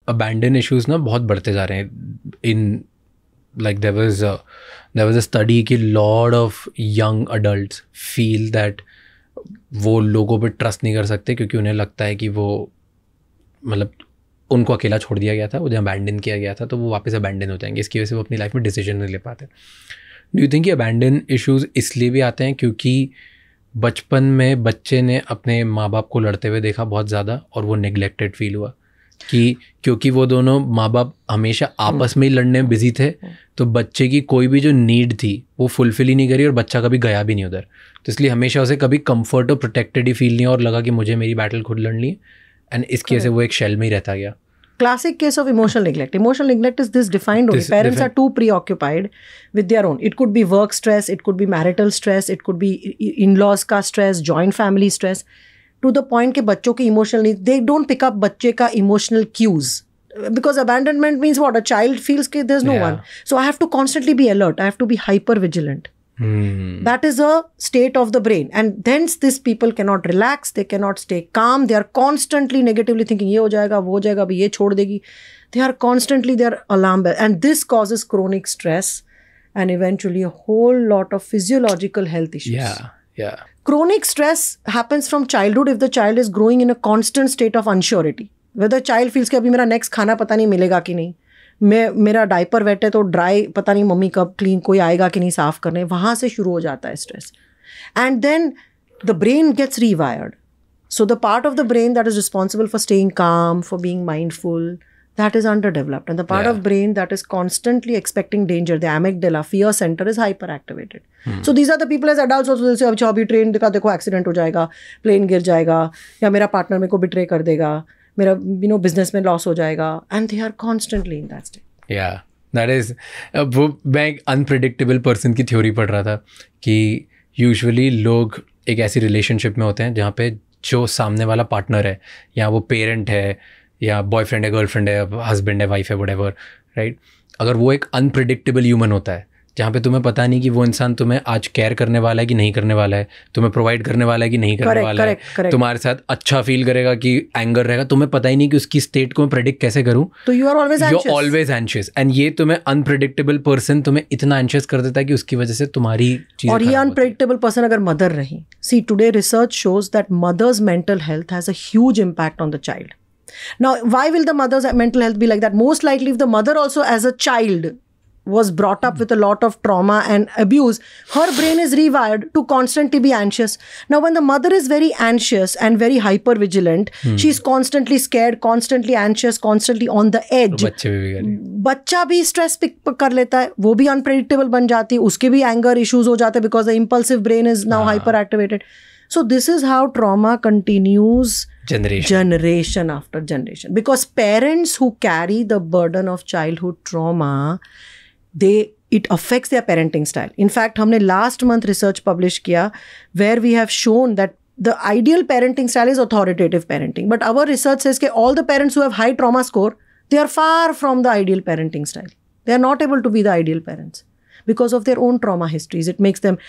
Abandon issues ना बहुत बढ़ते जा रहे हैं इन like there was a study कि lot of young adults feel that वो लोगों पे ट्रस्ट नहीं कर सकते क्योंकि उन्हें लगता है कि वो मतलब उनको अकेला छोड़ दिया गया था, उन्हें अबैंडन किया गया था, तो वो वापस अबैंडन हो जाएंगे, इसकी वजह से वो अपनी लाइफ में डिसीजन नहीं ले पाते। डू यू थिंक कि अबैंडन इश्यूज इसलिए भी आते हैं क्योंकि बचपन में बच्चे ने अपने माँ बाप को लड़ते हुए देखा बहुत ज़्यादा और वो नेग्लेक्टेड फील हुआ कि क्योंकि वो दोनों माँ बाप हमेशा आपस में ही लड़ने में बिजी थे, तो बच्चे की कोई भी जो नीड थी वो फुलफिल ही नहीं करी और बच्चा कभी गया भी नहीं उधर, तो इसलिए हमेशा उसे कभी कंफर्ट और प्रोटेक्टेड ही फील नहीं और लगा कि मुझे मेरी बैटल खुद लड़नी है, एंड इसकी वजह से वो एक शेल में ही रहता गया। Classic case of emotional neglect. Emotional neglect is this defined only. Parents are too preoccupied with their own. It could be work stress, it could be marital stress, it could be in-laws का stress, joint family stress. To the point कि बच्चों की emotional needs, they don't pick up बच्चे का emotional cues. Because abandonment means what? A child feels that there's no one. So I have to constantly be alert. I have to be hyper vigilant. That is a state of the brain, and hence these people cannot relax, they cannot stay calm, they are constantly negatively thinking ये हो जाएगा वो हो जाएगा अभी ये छोड़ देगी, they are constantly their alarm bell, and this causes chronic stress and eventually a whole lot of physiological health issues. Chronic stress happens from childhood if the child is growing in a constant state of unsurety, whether child feels कि अभी मेरा next खाना पता नहीं मिलेगा कि नहीं, मेरा डायपर वेट है तो ड्राई पता नहीं मम्मी कब क्लीन कोई आएगा कि नहीं साफ़ करने, वहाँ से शुरू हो जाता है stress, and then the brain gets rewired. So the part of the brain that is responsible for staying calm, for being mindful, that is underdeveloped, and the part of brain that is constantly expecting danger, the amygdala, fear center, is hyperactivated. So these are the people as adults also will say अच्छा अभी train का देखो accident हो जाएगा, plane गिर जाएगा, या मेरा पार्टनर मेरे को बिट्रे कर देगा, मेरा बिजनेस में लॉस हो जाएगा, and they are constantly in that state. That is वो मैं एक अनप्रेडिक्टेबल पर्सन की थ्योरी पढ़ रहा था कि यूजुअली लोग एक ऐसी रिलेशनशिप में होते हैं जहाँ पे जो सामने वाला पार्टनर है या वो पेरेंट है या बॉयफ्रेंड है, गर्लफ्रेंड है, हस्बैंड है, वाइफ है, व्हाटएवर, राइट, अगर वो एक अनप्रेडिक्टेबल ह्यूमन होता है जहाँ पे तुम्हें पता नहीं कि वो इंसान तुम्हें आज केयर करने वाला है कि नहीं करने वाला है, तुम्हें प्रोवाइड करने वाला है कि नहीं करने वाला है, तुम्हारे साथ अच्छा फील करेगा कि एंगर रहेगा, तुम्हें पता ही नहीं कि उसकी स्टेट को मैं प्रेडिक्ट कैसे करूँ, तो you are always anxious, and ये तुम्हें अनप्रेडिक्टेबल पर्सन तुम्हें इतना एंशियस कर देता है कि उसकी वजह से तुम्हारी चीज़, और ये अनप्रेडिक्टेबल पर्सन अगर मदर रही, see today research shows that mother's mental health has a huge impact on the child. Now, why will the mother's mental health be like that? Most likely, if the mother also as a child was brought up with a lot of trauma and abuse, her brain is rewired to constantly be anxious. Now, when the mother is very anxious and very hyper vigilant, she's constantly scared, constantly anxious, constantly on the edge. बच्चा भी stress pick कर लेता है, वो भी unpredictable बन जाती है, उसके भी एंगर इश्यूज हो जाते हैं because the impulsive brain is now hyper activated. So this is how trauma continues generation after generation, because parents who carry the burden of childhood trauma, it affects their parenting style. In fact, हमने last month research publish किया where we have shown that the ideal parenting style is authoritative parenting, but our research says that all the parents who have high trauma score, they are far from the ideal parenting style. They are not able to be the ideal parents because of their own trauma histories. It makes them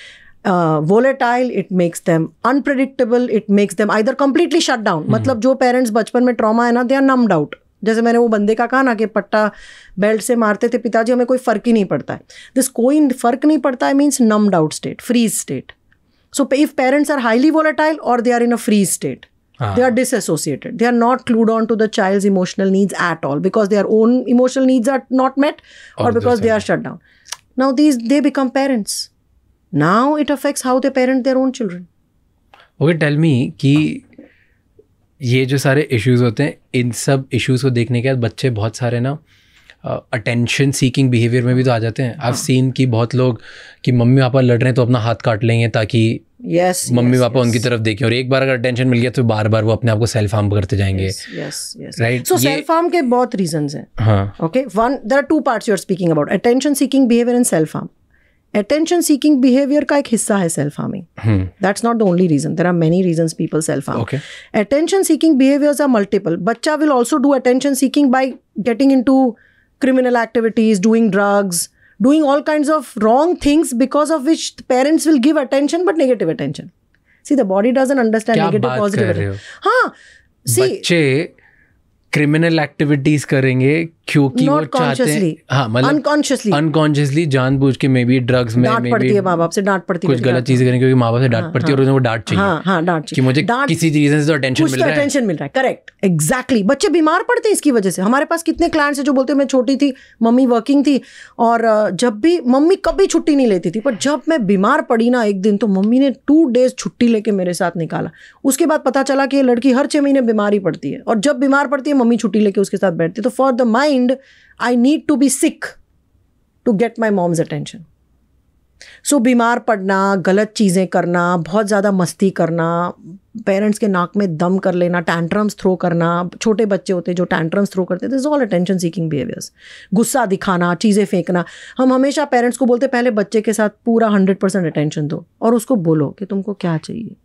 volatile, it makes them unpredictable, it makes them either completely shut down. मतलब जो parents बचपन में trauma है ना, they are numbed out. जैसे मैंने वो बंदे का कहा ना कि पट्टा बेल्ट से मारते थे पिताजी, हमें कोई फर्क ही नहीं पड़ता है. दिस कोई फर्क नहीं पड़ता है means numbed out state, freeze state. So if parents are highly volatile or they are in a freeze state, they are disassociated. They are not glued on to the child's emotional needs at all because their own emotional needs are not met or because they are shut down. Now they become parents. Now it affects how they parent their own children. Okay, tell me कि ये जो सारे issues होते हैं, इन सब issues को देखने के बाद बच्चे बहुत सारे ना attention seeking behavior में भी तो आ जाते हैं. I've seen कि बहुत लोग कि मम्मी पापा लड़ रहे हैं तो अपना हाथ काट लेंगे ताकि मम्मी पापा उनकी तरफ देखें, और एक बार अगर attention मिल गया तो बार बार वो अपने आप को self harm करते जाएंगे. Right? So self harm के बहुत reasons हैं. Okay, one, there are two parts you are speaking about: attention seeking behavior and self harm. Attention seeking behavior का एक हिस्सा है self harming. That's not the only reason. There are many reasons people self harm. Okay. Attention seeking behaviors are multiple. बच्चा will also do attention seeking by getting into criminal activities, doing drugs, doing all kinds of wrong things because of which the parents will give attention but negative attention. See, the body doesn't understand negative positive. हाँ, see, बच्चे criminal activities करेंगे क्योंकि वो चाहते हैं, हाँ मतलब unconsciously जानबूझ के मे बी ड्रग्स में डांट पड़ती है, माँ बाप से डांट पड़ती है, कुछ गलत चीजें करेंगे क्योंकि माँ बाप से डांट पड़ती है और उन्हें वो डांट चाहिए। हाँ डांट चाहिए कि मुझे किसी रीजन से तो अटेंशन मिल रहा है। Correct, exactly. बच्चे बीमार पड़ते हैं इसकी वजह से। हमारे पास कितने क्लाइंट्स हैं जो बोलते हैं मैं छोटी थी, मम्मी वर्किंग थी, और जब भी मम्मी कभी छुट्टी नहीं लेती थी, पर जब मैं बीमार पड़ी ना एक दिन, तो मम्मी ने 2 days छुट्टी लेके मेरे साथ निकाला। उसके बाद पता चला कि ये लड़की हर 6 महीने बीमार ही पड़ती है, और जब बीमार पड़ती है मम्मी छुट्टी लेके उसके साथ बैठती है। तो for the mind I need to be sick to get my mom's attention. So बीमार पड़ना, गलत चीज़ें करना, बहुत ज़्यादा मस्ती करना, पेरेंट्स के नाक में दम कर लेना, टैंट्रम्स थ्रो करना, छोटे बच्चे होते हैं जो टैंट्रम्स थ्रो करते हैं, this is all attention seeking behaviours. गुस्सा दिखाना, चीज़ें फेंकना। हम हमेशा पेरेंट्स को बोलते हैं पहले बच्चे के साथ पूरा 100% अटेंशन दो और उसको बोलो कि तुमको क्या चाहिए।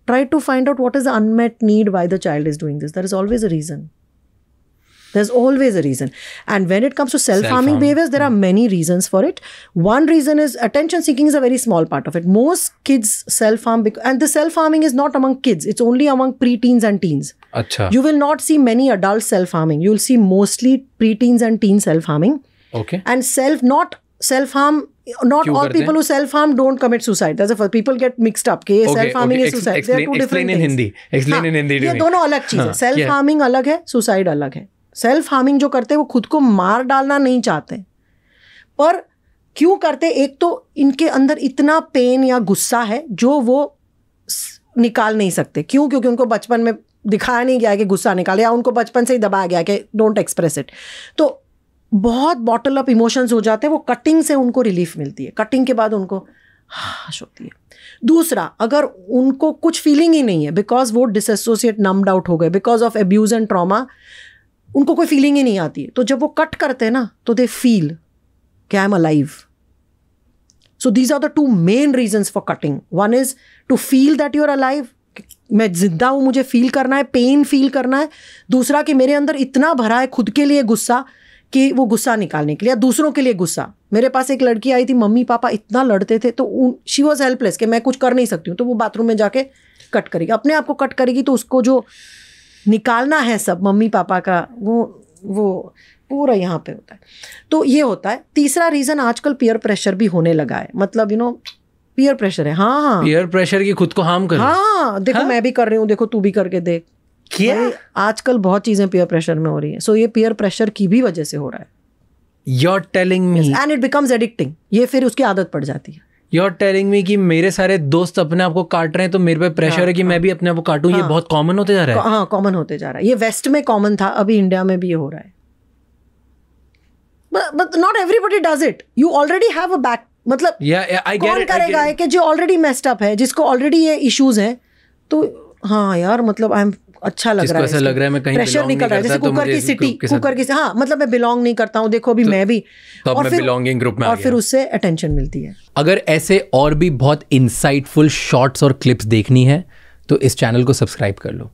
Try to find out what is the unmet need why the child is doing this. There is always a reason. There's always a reason. And when it comes to self-harming behaviors, there are many reasons for it. One reason is attention seeking is a very small part of it. Most kids self-harm, and the self-harming is not among kids. It's only among preteens and teens. Achha. You will not see many adults self-harming. You will see mostly preteens and teens self-harming. Okay. And not all people who self-harm don't commit suicide. That's the first. People get mixed up. Okay, self-harming is suicide. They are two different things. Explain in Hindi. ये दोनों अलग चीज़ है. Self-harming अलग है, suicide अलग है. Self harming जो करते हैं वो खुद को मार डालना नहीं चाहते, पर क्यों करते? एक तो इनके अंदर इतना पेन या गुस्सा है जो वो निकाल नहीं सकते। क्यों? क्योंकि उनको बचपन में दिखाया नहीं गया कि गुस्सा निकाले, या उनको बचपन से ही दबाया गया कि डोंट एक्सप्रेस इट। तो बहुत बॉटल अप इमोशंस हो जाते हैं। वो कटिंग से उनको रिलीफ मिलती है, कटिंग के बाद उनको हाश होती है। दूसरा, अगर उनको कुछ फीलिंग ही नहीं है, बिकॉज वो डिसएसोसिएट, नम्ड आउट हो गए because of abuse and trauma, उनको कोई फीलिंग ही नहीं आती है, तो जब वो कट करते हैं ना तो दे फील कि I am alive. So these are the 2 main reasons for cutting. One is to feel that you are alive, मैं जिंदा हूँ, मुझे फील करना है, पेन फील करना है। दूसरा कि मेरे अंदर इतना भरा है खुद के लिए गुस्सा कि वो गुस्सा निकालने के लिए, या दूसरों के लिए गुस्सा। मेरे पास एक लड़की आई थी, मम्मी पापा इतना लड़ते थे, तो शी वॉज हेल्पलेस कि मैं कुछ कर नहीं सकती हूँ, तो वो बाथरूम में जाके कट करेगी, अपने आप को कट करेगी। तो उसको जो निकालना है सब मम्मी पापा का, वो पूरा यहाँ पे होता है। तो ये होता है। तीसरा रीज़न, आजकल पीयर प्रेशर भी होने लगा है। मतलब पीयर प्रेशर है। हाँ, पीयर प्रेशर की खुद को हार्म कर। हाँ, देखो मैं भी कर रही हूँ, देखो तू भी करके देख। क्या आजकल बहुत चीज़ें पीयर प्रेशर में हो रही है। सो ये पीयर प्रेशर की भी वजह से हो रहा है। You're telling me, and it becomes addicting. ये फिर उसकी आदत पड़ जाती है। You're telling me कि मेरे सारे दोस्त अपने आप को काट रहे हैं, तो मेरे पे प्रेशर है कि मैं भी अपने आप को काटूं। ये बहुत कॉमन होते जा रहा है। हाँ, कॉमन होते जा रहा है। ये वेस्ट में कॉमन था, अभी इंडिया में भी ये हो रहा है। But not everybody does it. You already have a back. मतलब कौन करेगा कि जो ऑलरेडी मेस्ड अप है, जिसको ऑलरेडी ये इश्यूज हैं, तो हाँ यार, मतलब आई एम अच्छा लग रहा है, ऐसा लग रहा है मैं कहीं प्रेशर निकल रहा है। जैसे कुकर की सिटी, कुकर की, हाँ मतलब मैं बिलोंग नहीं करता हूँ, देखो अभी मैं भी, तो और मैं बिलोंगिंग ग्रुप में आ गया, और फिर उससे अटेंशन मिलती है। अगर ऐसे और भी बहुत इंसाइटफुल शॉर्ट्स और क्लिप्स देखनी है तो इस चैनल को सब्सक्राइब कर लो।